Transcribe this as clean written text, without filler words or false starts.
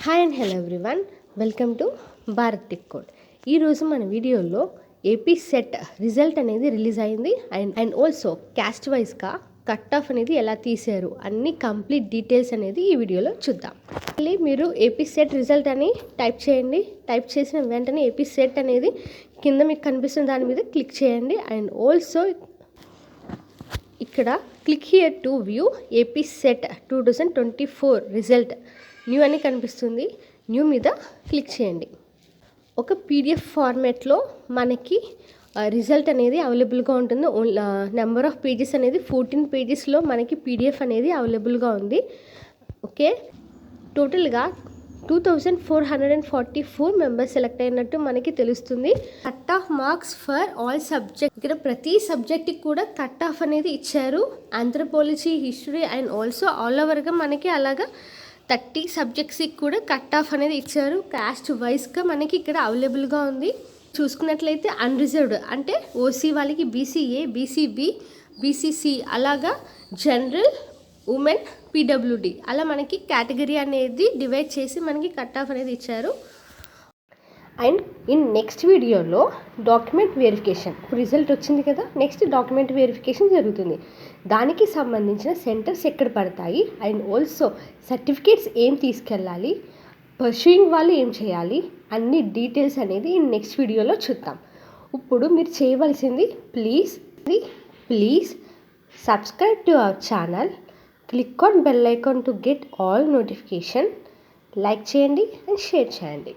Hi and hello everyone, welcome to Bharat tech code. ఈరోజు మన వీడియోలో ఏపీ సెట్ రిజల్ట్ అనేది రిలీజ్ అయింది అండ్ ఆల్సో క్యాస్ట్ వైజ్గా కట్ ఆఫ్ అనేది ఎలా తీశారు అన్ని కంప్లీట్ డీటెయిల్స్ అనేది ఈ వీడియోలో చూద్దాం. మళ్ళీ మీరు ఏపీ సెట్ రిజల్ట్ అని టైప్ చేయండి. టైప్ చేసిన వెంటనే ఏపీ సెట్ అనేది కింద మీకు కనిపిస్తున్న దాని మీద క్లిక్ చేయండి. అండ్ ఆల్సో ఇక్కడ click here to view AP set 2024 result new అని కనిపిస్తుంది. న్యూ మీద క్లిక్ చేయండి. ఒక పీడిఎఫ్ ఫార్మాట్లో మనకి రిజల్ట్ అనేది అవైలబుల్గా ఉంటుంది. నెంబర్ ఆఫ్ పేజెస్ అనేది 14 పేజెస్లో మనకి పీడిఎఫ్ అనేది అవైలబుల్గా ఉంది. ఓకే, టోటల్గా 2444 మెంబర్స్ సెలెక్ట్ అయినట్టు మనకి తెలుస్తుంది. Cut off marks for all subject, ఇక్కడ ప్రతి సబ్జెక్ట్కి కూడా కట్ ఆఫ్ అనేది ఇచ్చారు. Anthropology, history and also all ఓవర్గా మనకి అలాగా 30 సబ్జెక్ట్స్కి కూడా కట్ ఆఫ్ అనేది ఇచ్చారు. క్యాస్ట్ వైజ్గా మనకి ఇక్కడ అవైలబుల్గా ఉంది. చూసుకున్నట్లయితే అన్రిజర్వ్డ్ అంటే ఓసీ వాళ్ళకి బీసీఏ, బీసీబీ, బీసీసీ అలాగా జనరల్, ఉమెన్, పీడబ్ల్యూడి అలా మనకి కేటగిరీ అనేది డివైడ్ చేసి మనకి కట్ ఆఫ్ అనేది ఇచ్చారు. అండ్ ఇన్ నెక్స్ట్ వీడియోలో డాక్యుమెంట్ వెరిఫికేషన్, రిజల్ట్ వచ్చింది కదా, నెక్స్ట్ డాక్యుమెంట్ వెరిఫికేషన్ జరుగుతుంది. దానికి సంబంధించిన సెంటర్స్ ఎక్కడ పడతాయి అండ్ ఆల్సో సర్టిఫికేట్స్ ఏం తీసుకెళ్ళాలి, పర్సూయింగ్ వాళ్ళు ఏం చేయాలి అన్ని డీటెయిల్స్ అనేది నెక్స్ట్ వీడియోలో చూద్దాం. ఇప్పుడు మీరు చేయవలసింది please subscribe to our channel, click on bell icon to get all notification, like చేయండి అండ్ షేర్ చేయండి.